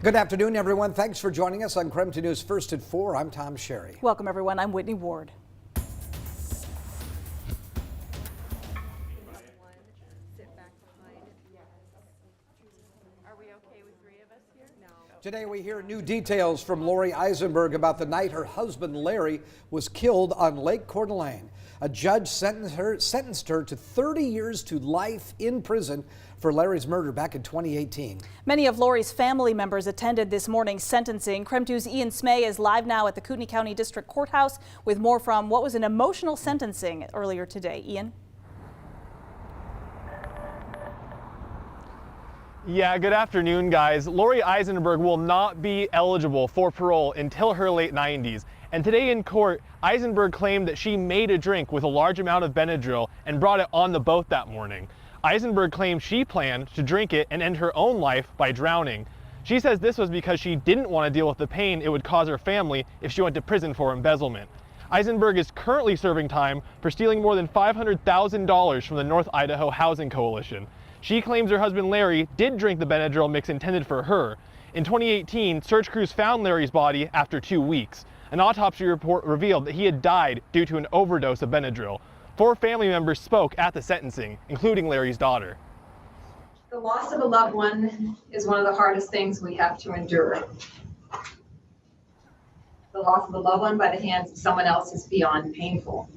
Good afternoon, everyone. Thanks for joining us on KREM 2 News First at 4. I'm Tom Sherry. Welcome, everyone. I'm Whitney Ward. Today we hear new details from Lori Isenberg about the night her husband Larry was killed on Lake Coeur d'Alene. A judge sentenced her to 30 years to life in prison for Larry's murder back in 2018. Many of Lori's family members attended this morning's sentencing. KREM 2's Ian Smay is live now at the Kootenai County District Courthouse with more from what was an emotional sentencing earlier today. Ian? Yeah, good afternoon, guys. Lori Isenberg will not be eligible for parole until her late 90s. And today in court, Isenberg claimed that she made a drink with a large amount of Benadryl and brought it on the boat that morning. Isenberg claimed she planned to drink it and end her own life by drowning. She says this was because she didn't want to deal with the pain it would cause her family if she went to prison for embezzlement. Isenberg is currently serving time for stealing more than $500,000 from the North Idaho Housing Coalition. She claims her husband Larry did drink the Benadryl mix intended for her. In 2018, search crews found Larry's body after 2 weeks. An autopsy report revealed that he had died due to an overdose of Benadryl. 4 family members spoke at the sentencing, including Larry's daughter. The loss of a loved one is one of the hardest things we have to endure. The loss of a loved one by the hands of someone else is beyond painful.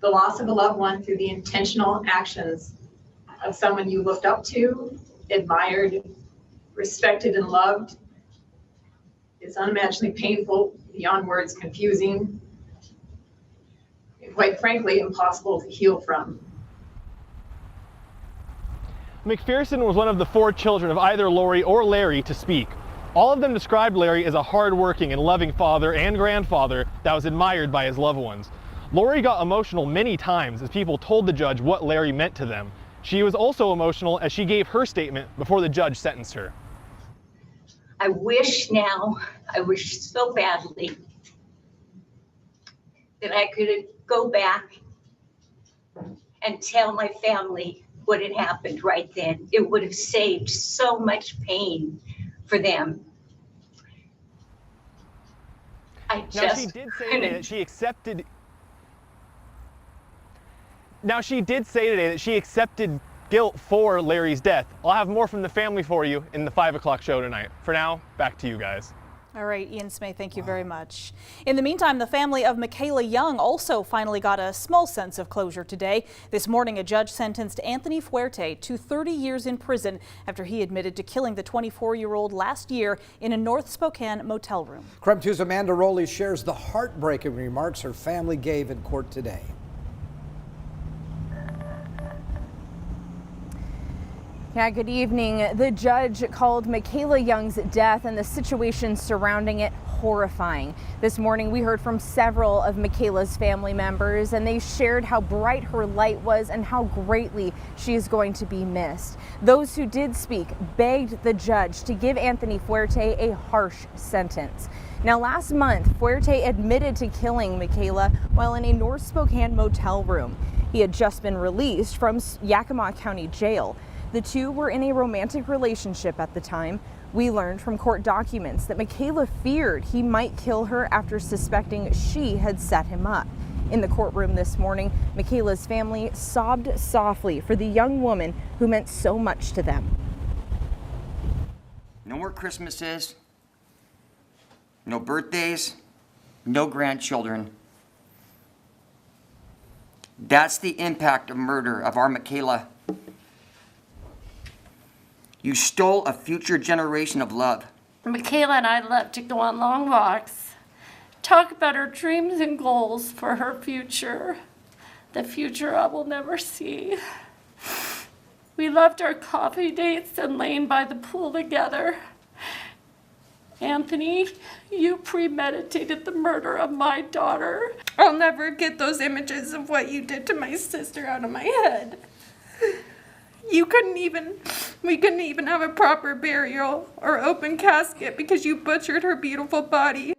The loss of a loved one through the intentional actions of someone you looked up to, admired, respected, and loved is unimaginably painful, beyond words, confusing, and quite frankly, impossible to heal from. McPherson was one of the 4 children of either Lori or Larry to speak. All of them described Larry as a hard-working and loving father and grandfather that was admired by his loved ones. Lori got emotional many times as people told the judge what Larry meant to them. She was also emotional as she gave her statement before the judge sentenced her. I wish so badly that I could go back and tell my family what had happened right then. It would have saved so much pain for them. Now, she did say today that she accepted guilt for Larry's death. I'll have more from the family for you in the 5 o'clock show tonight. For now, back to you guys. All right, Ian Smay, thank you very much. In the meantime, the family of Michaela Young also finally got a small sense of closure today. This morning, a judge sentenced Anthony Fuerte to 30 years in prison after he admitted to killing the 24-year-old last year in a North Spokane motel room. KREM 2's Amanda Rowley shares the heartbreaking remarks her family gave in court today. Yeah, good evening. The judge called Michaela Young's death and the situation surrounding it horrifying. This morning we heard from several of Michaela's family members, and they shared how bright her light was and how greatly she is going to be missed. Those who did speak begged the judge to give Anthony Fuerte a harsh sentence. Now, last month, Fuerte admitted to killing Michaela while in a North Spokane motel room. He had just been released from Yakima County Jail. The two were in a romantic relationship at the time. We learned from court documents that Michaela feared he might kill her after suspecting she had set him up. In the courtroom this morning, Michaela's family sobbed softly for the young woman who meant so much to them. No more Christmases, no birthdays, no grandchildren. That's the impact of murder of our Michaela. You stole a future generation of love. Michaela and I love to go on long walks, talk about her dreams and goals for her future, the future I will never see. We loved our coffee dates and laying by the pool together. Anthony, you premeditated the murder of my daughter. I'll never get those images of what you did to my sister out of my head. We couldn't even have a proper burial or open casket because you butchered her beautiful body.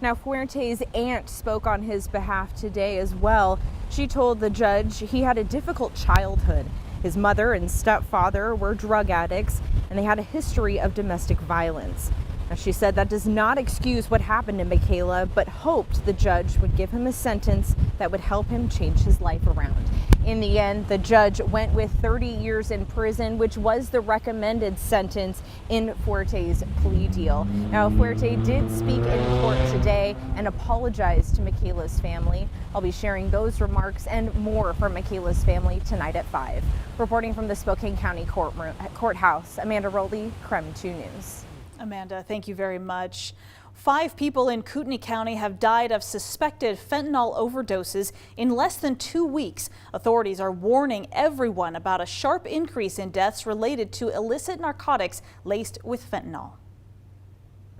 Now, Fuerte's aunt spoke on his behalf today as well. She told the judge he had a difficult childhood His mother and stepfather were drug addicts, and they had a history of domestic violence. Now, she said that does not excuse what happened to Michaela, but hoped the judge would give him a sentence that would help him change his life around. In the end, the judge went with 30 years in prison, which was the recommended sentence in Fuerte's plea deal. Now, Fuerte did speak in court today and apologized to Michaela's family. I'll be sharing those remarks and more from Michaela's family tonight at 5. Reporting from the Spokane County Courthouse, Amanda Rowley, KREM 2 News. Amanda, thank you very much. 5 people in Kootenai County have died of suspected fentanyl overdoses in less than 2 weeks. Authorities are warning everyone about a sharp increase in deaths related to illicit narcotics laced with fentanyl.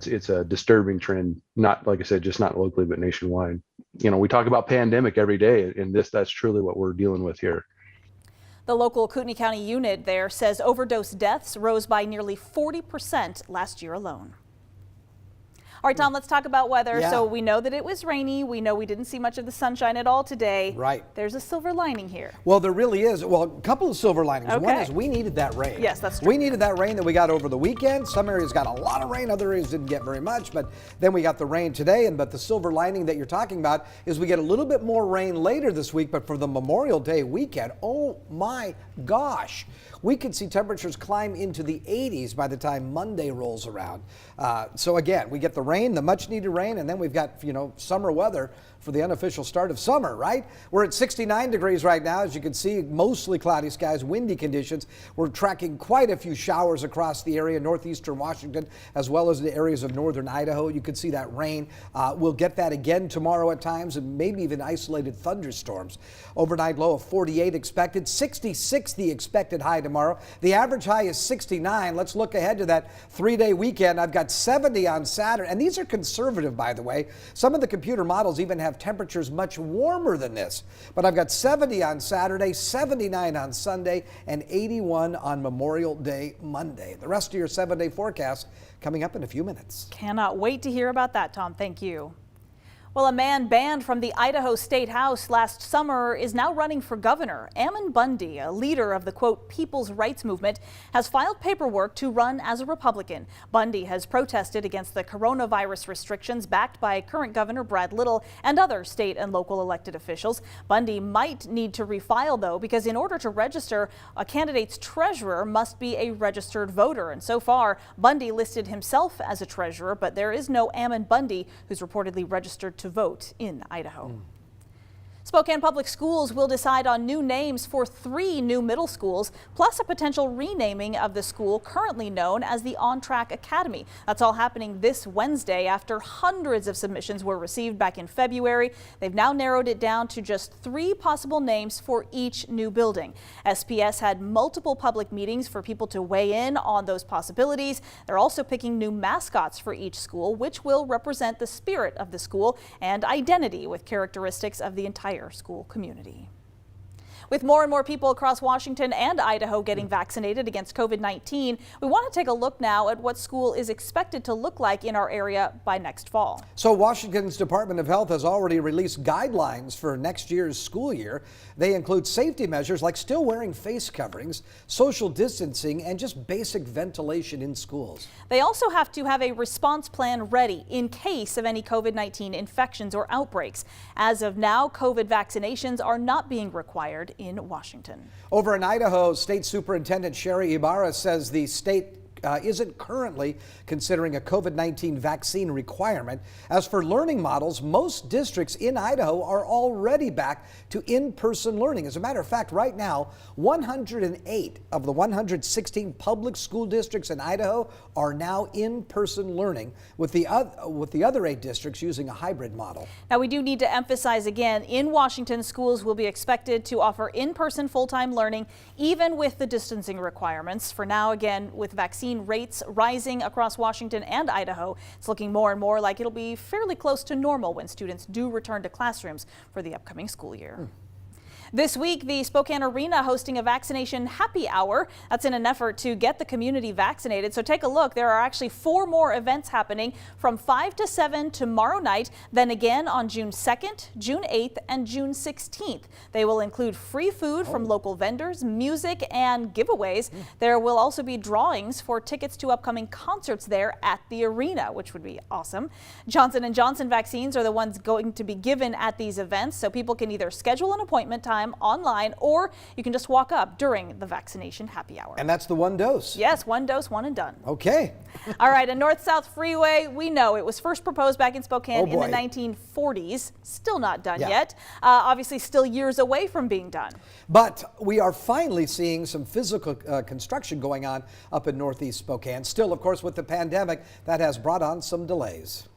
It's a disturbing trend, not, like I said, just not locally, but nationwide. You know, we talk about pandemic every day, and that's truly what we're dealing with here. The local Kootenai County unit there says overdose deaths rose by nearly 40% last year alone. All right, Tom, let's talk about weather. Yeah. So we know that it was rainy. We know we didn't see much of the sunshine at all today. Right. There's a silver lining here. Well, there really is. Well, a couple of silver linings. Okay. One is we needed that rain. Yes, that's true. We needed that rain that we got over the weekend. Some areas got a lot of rain, other areas didn't get very much, but then we got the rain today. But the silver lining that you're talking about is we get a little bit more rain later this week, but for the Memorial Day weekend, oh my gosh, we could see temperatures climb into the 80s by the time Monday rolls around. So again, we get the rain, the much needed rain, and then we've got, summer weather for the unofficial start of summer, right? We're at 69 degrees right now. As you can see, mostly cloudy skies, windy conditions. We're tracking quite a few showers across the area, northeastern Washington, as well as the areas of northern Idaho. You can see that rain. We'll get that again tomorrow at times, and maybe even isolated thunderstorms. Overnight low of 48 expected, 66 the expected high tomorrow. The average high is 69. Let's look ahead to that 3-day weekend. I've got 70 on Saturday, and these are conservative, by the way. Some of the computer models even have temperatures much warmer than this. But I've got 70 on Saturday, 79 on Sunday, and 81 on Memorial Day Monday. The rest of your 7-day forecast coming up in a few minutes. Cannot wait to hear about that, Tom. Thank you. Well, a man banned from the Idaho State House last summer is now running for governor. Ammon Bundy, a leader of the, quote, People's Rights Movement, has filed paperwork to run as a Republican. Bundy has protested against the coronavirus restrictions backed by current Governor Brad Little and other state and local elected officials. Bundy might need to refile, though, because in order to register, a candidate's treasurer must be a registered voter. And so far, Bundy listed himself as a treasurer, but there is no Ammon Bundy who's reportedly registered to vote in Idaho. Spokane Public Schools will decide on new names for 3 new middle schools, plus a potential renaming of the school currently known as the On Track Academy. That's all happening this Wednesday after hundreds of submissions were received back in February. They've now narrowed it down to just 3 possible names for each new building. SPS had multiple public meetings for people to weigh in on those possibilities. They're also picking new mascots for each school, which will represent the spirit of the school and identity with characteristics of the entire school community. With more and more people across Washington and Idaho getting vaccinated against COVID-19, we want to take a look now at what school is expected to look like in our area by next fall. So Washington's Department of Health has already released guidelines for next year's school year. They include safety measures like still wearing face coverings, social distancing, and just basic ventilation in schools. They also have to have a response plan ready in case of any COVID-19 infections or outbreaks. As of now, COVID vaccinations are not being required in Washington. Over in Idaho, State Superintendent Sherry Ibarra says the state isn't currently considering a COVID-19 vaccine requirement. As for learning models, most districts in Idaho are already back to in-person learning. As a matter of fact, right now, 108 of the 116 public school districts in Idaho are now in-person learning, with the other 8 districts using a hybrid model. Now, we do need to emphasize again, in Washington, schools will be expected to offer in-person full-time learning, even with the distancing requirements. For now, again, with vaccine rates rising across Washington and Idaho, it's looking more and more like it'll be fairly close to normal when students do return to classrooms for the upcoming school year. This week, the Spokane Arena hosting a vaccination happy hour. That's in an effort to get the community vaccinated. So take a look. There are actually 4 more events happening from 5 to 7 tomorrow night. Then again on June 2nd, June 8th, and June 16th. They will include free food from local vendors, music, and giveaways. There will also be drawings for tickets to upcoming concerts there at the arena, which would be awesome. Johnson & Johnson vaccines are the ones going to be given at these events, so people can either schedule an appointment time online, or you can just walk up during the vaccination happy hour. And that's the 1 dose? Yes, 1 dose, 1 and done. Okay. All right, a north-south freeway, we know it was first proposed back in Spokane in the 1940s. Still not done yet. Obviously still years away from being done. But we are finally seeing some physical construction going on up in northeast Spokane. Still, of course, with the pandemic, that has brought on some delays.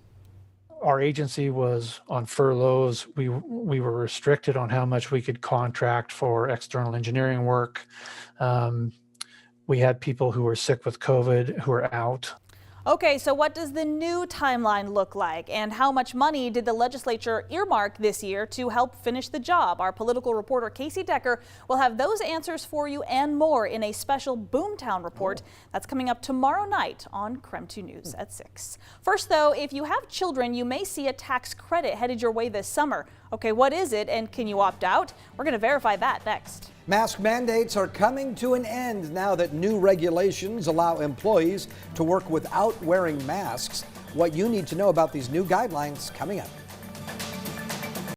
Our agency was on furloughs. We were restricted on how much we could contract for external engineering work. We had people who were sick with COVID who are out. Okay, so what does the new timeline look like, and how much money did the legislature earmark this year to help finish the job? Our political reporter Casey Decker will have those answers for you and more in a special Boomtown report that's coming up tomorrow night on KREM 2 News at 6. First, though, if you have children, you may see a tax credit headed your way this summer. Okay, what is it, and can you opt out? We're going to verify that next. Mask mandates are coming to an end now that new regulations allow employees to work without wearing masks. What you need to know about these new guidelines coming up.